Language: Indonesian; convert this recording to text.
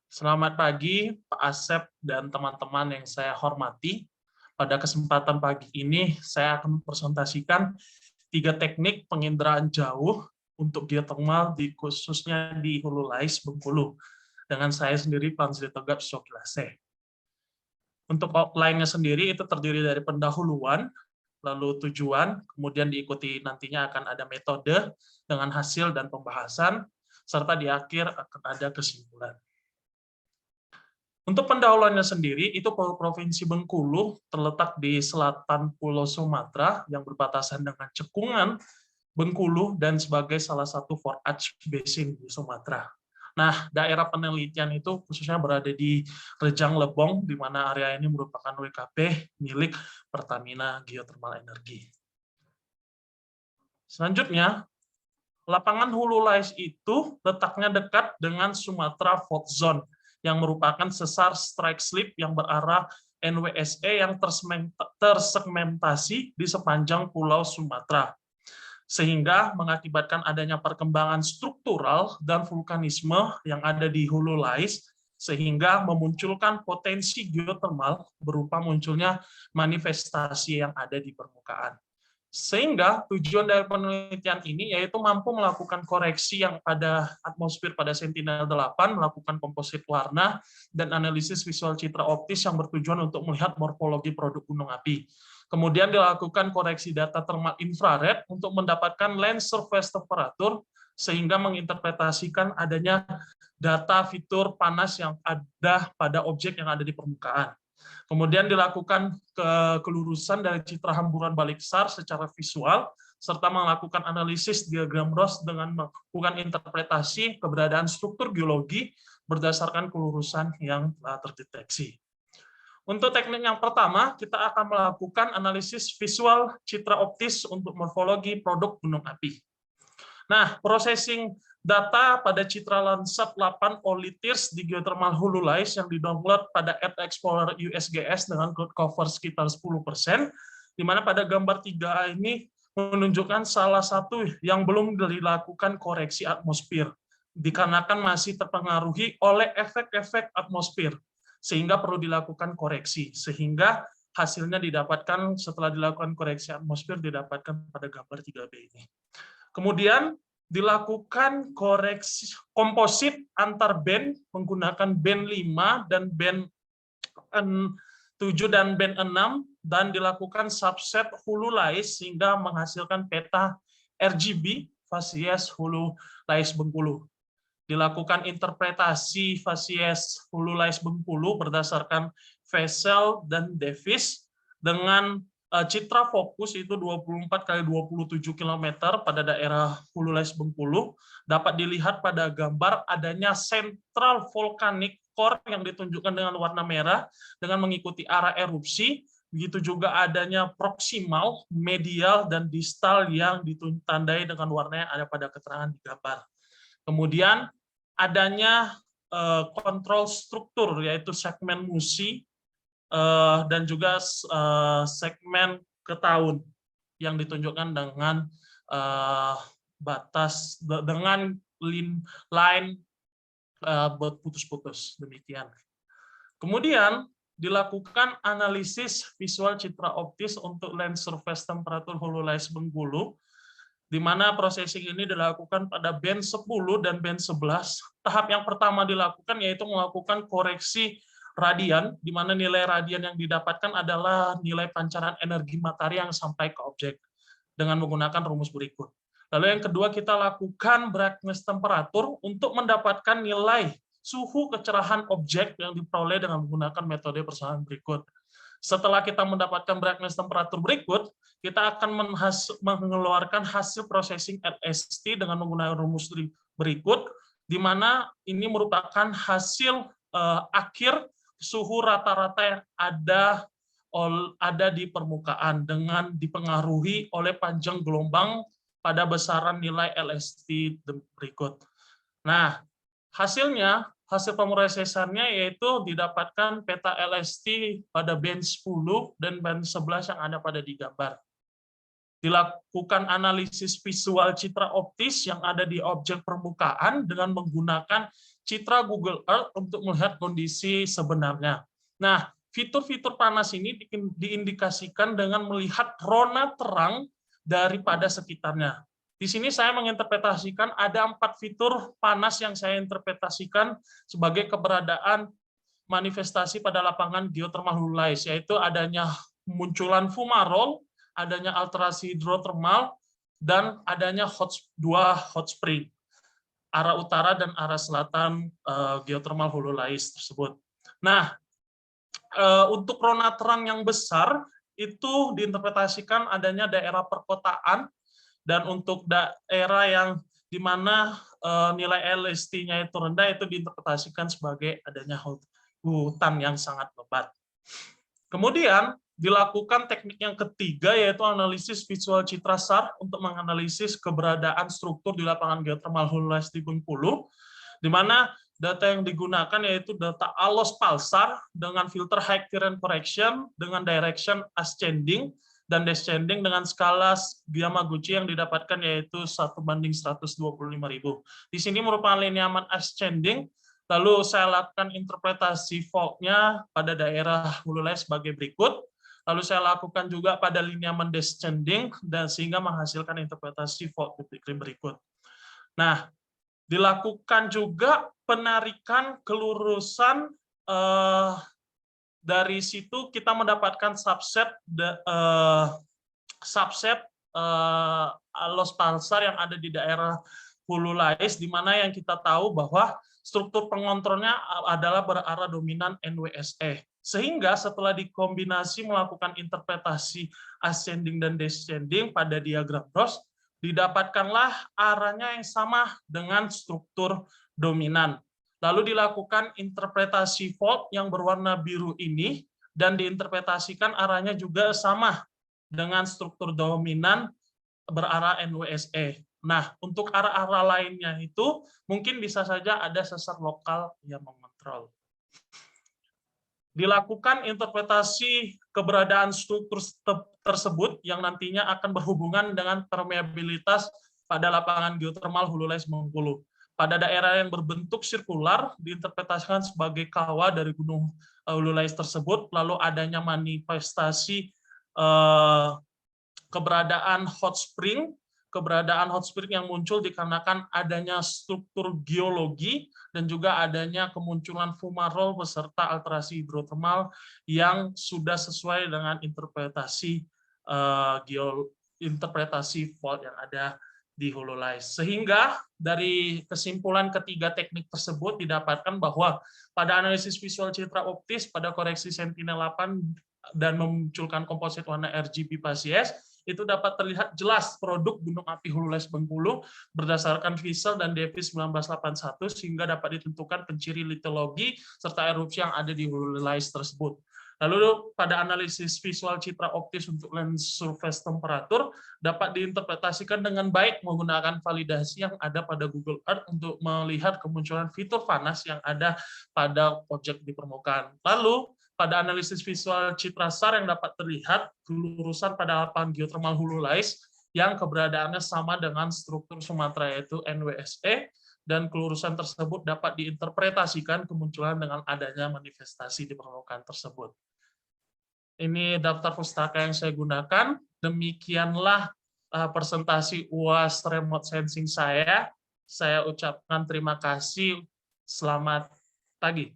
Selamat pagi, Pak Asep dan teman-teman yang saya hormati. Pada kesempatan pagi ini, saya akan mempresentasikan 3 teknik penginderaan jauh untuk geothermal khususnya di Hulu Lais, Bengkulu. Dengan saya sendiri, Panzri Tegap Syokilase. Untuk outline-nya sendiri itu terdiri dari pendahuluan, lalu tujuan, kemudian diikuti nantinya akan ada metode dengan hasil dan pembahasan, serta di akhir akan ada kesimpulan. Untuk pendahuluannya sendiri, itu Provinsi Bengkulu terletak di selatan Pulau Sumatera yang berbatasan dengan cekungan Bengkulu dan sebagai salah satu 4H basin di Sumatera. Nah, daerah penelitian itu khususnya berada di Rejang Lebong, di mana area ini merupakan WKP milik Pertamina Geothermal Energy. Selanjutnya, lapangan Hulu Lais itu letaknya dekat dengan Sumatera Fault Zone, yang merupakan sesar strike slip yang berarah NWSE yang tersegmentasi di sepanjang Pulau Sumatera, sehingga mengakibatkan adanya perkembangan struktural dan vulkanisme yang ada di Hulu Lais, sehingga memunculkan potensi geothermal berupa munculnya manifestasi yang ada di permukaan. Sehingga tujuan dari penelitian ini yaitu mampu melakukan koreksi yang pada atmosfer pada Sentinel-8, melakukan komposit warna, dan analisis visual citra optis yang bertujuan untuk melihat morfologi produk gunung api. Kemudian dilakukan koreksi data termal infrared untuk mendapatkan land surface temperature, sehingga menginterpretasikan adanya data fitur panas yang ada pada objek yang ada di permukaan. Kemudian dilakukan kelurusan dari citra hamburan balik SAR secara visual, serta melakukan analisis diagram Ross dengan melakukan interpretasi keberadaan struktur geologi berdasarkan kelurusan yang telah terdeteksi. Untuk teknik yang pertama, kita akan melakukan analisis visual citra optis untuk morfologi produk gunung api. Nah, processing data pada citra Landsat 8 Olitirs di geothermal Hulu Lais yang didownload pada Earth Explorer USGS dengan cloud cover sekitar 10%, di mana pada gambar 3A ini menunjukkan salah satu yang belum dilakukan koreksi atmosfer, dikarenakan masih terpengaruhi oleh efek-efek atmosfer, sehingga perlu dilakukan koreksi, sehingga hasilnya didapatkan setelah dilakukan koreksi atmosfer didapatkan pada gambar 3B ini. Kemudian dilakukan koreksi komposit antar band menggunakan band 5 dan band 7 dan band 6 dan dilakukan subset Hulu Lais sehingga menghasilkan peta RGB fasies Hulu Lais Bengkulu. Dilakukan interpretasi fasies Hulu Lais Bengkulu berdasarkan Vessel dan Davis dengan citra fokus itu 24 kali 27 km pada daerah Hulu Lais Bengkulu. Dapat dilihat pada gambar adanya central volcanic core yang ditunjukkan dengan warna merah dengan mengikuti arah erupsi. Begitu juga adanya proximal, medial, dan distal yang ditandai dengan warna yang ada pada keterangan di gambar. Kemudian adanya kontrol struktur, yaitu segmen musi, dan juga segmen ke tahun yang ditunjukkan dengan batas dengan line putus-putus demikian. Kemudian dilakukan analisis visual citra optis untuk land surface temperature Hulu Lais Bengkulu, di mana processing ini dilakukan pada band 10 dan band 11. Tahap yang pertama dilakukan yaitu melakukan koreksi radian, di mana nilai radian yang didapatkan adalah nilai pancaran energi matahari yang sampai ke objek dengan menggunakan rumus berikut. Lalu yang kedua kita lakukan brightness temperatur untuk mendapatkan nilai suhu kecerahan objek yang diperoleh dengan menggunakan metode persamaan berikut. Setelah kita mendapatkan brightness temperatur berikut, kita akan mengeluarkan hasil processing LST dengan menggunakan rumus berikut, di mana ini merupakan hasil akhir suhu rata-rata yang ada di permukaan dengan dipengaruhi oleh panjang gelombang pada besaran nilai LST berikut. Nah, hasil pemrosesannya yaitu didapatkan peta LST pada band 10 dan band 11 yang ada pada di gambar. Dilakukan analisis visual citra optis yang ada di objek permukaan dengan menggunakan citra Google Earth untuk melihat kondisi sebenarnya. Nah, fitur-fitur panas ini diindikasikan dengan melihat rona terang daripada sekitarnya. Di sini saya menginterpretasikan ada 4 fitur panas yang saya interpretasikan sebagai keberadaan manifestasi pada lapangan geothermal hulu-lais, yaitu adanya munculan fumarole, adanya alterasi hidrotermal, dan adanya dua hot spring, arah utara dan arah selatan geothermal hulu-lais tersebut. Nah, untuk rona terang yang besar, itu diinterpretasikan adanya daerah perkotaan, dan untuk daerah yang di mana nilai LST-nya itu rendah, itu diinterpretasikan sebagai adanya hutan yang sangat lebat. Kemudian, dilakukan teknik yang ketiga, yaitu analisis visual citra SAR untuk menganalisis keberadaan struktur di lapangan geothermal hulu-lais di Bengkulu, di mana data yang digunakan yaitu data ALOS PALSAR dengan filter high current correction dengan direction ascending dan descending dengan skala Yamaguchi yang didapatkan yaitu 1:125.000. Di sini merupakan lineaman ascending. Lalu saya lakukan interpretasi fault-nya pada daerah hulu-lais sebagai berikut. Lalu saya lakukan juga pada lineaman descending dan sehingga menghasilkan interpretasi fault berikut. Nah, dilakukan juga penarikan kelurusan dari situ kita mendapatkan subset ALOS PALSAR yang ada di daerah hulu-lais, di mana yang kita tahu bahwa struktur pengontrolnya adalah berarah dominan NWSE. Sehingga setelah dikombinasi melakukan interpretasi ascending dan descending pada diagram Ross, didapatkanlah arahnya yang sama dengan struktur dominan. Lalu dilakukan interpretasi fault yang berwarna biru ini, dan diinterpretasikan arahnya juga sama dengan struktur dominan berarah NWSE. Nah, untuk arah-arah lainnya itu mungkin bisa saja ada sesar lokal yang mengontrol. Dilakukan interpretasi keberadaan struktur tersebut yang nantinya akan berhubungan dengan permeabilitas pada lapangan geothermal hulu-lais Bengkulu. Pada daerah yang berbentuk sirkular diinterpretasikan sebagai kawah dari gunung hulu-lais tersebut, lalu adanya manifestasi keberadaan hot spring yang muncul dikarenakan adanya struktur geologi dan juga adanya kemunculan fumarole beserta alterasi hidrotermal yang sudah sesuai dengan interpretasi fault yang ada di hulu-lais. Sehingga dari kesimpulan ketiga teknik tersebut didapatkan bahwa pada analisis visual citra optis pada koreksi Sentinel-8 dan memunculkan komposit warna RGB PASIES, itu dapat terlihat jelas produk gunung api hulu-lais Bengkulu berdasarkan visual dan Davis 1981 sehingga dapat ditentukan penciri litologi serta erupsi yang ada di hulu-lais tersebut. Lalu pada analisis visual citra optis untuk lens surface temperatur dapat diinterpretasikan dengan baik menggunakan validasi yang ada pada Google Earth untuk melihat kemunculan fitur panas yang ada pada objek di permukaan. Lalu pada analisis visual citra SAR yang dapat terlihat kelurusan pada lapangan geothermal hulu-lais yang keberadaannya sama dengan struktur Sumatera yaitu NWSE, dan kelurusan tersebut dapat diinterpretasikan kemunculan dengan adanya manifestasi di permukaan tersebut. Ini daftar pustaka yang saya gunakan. Demikianlah presentasi UAS remote sensing saya. Saya ucapkan terima kasih. Selamat pagi.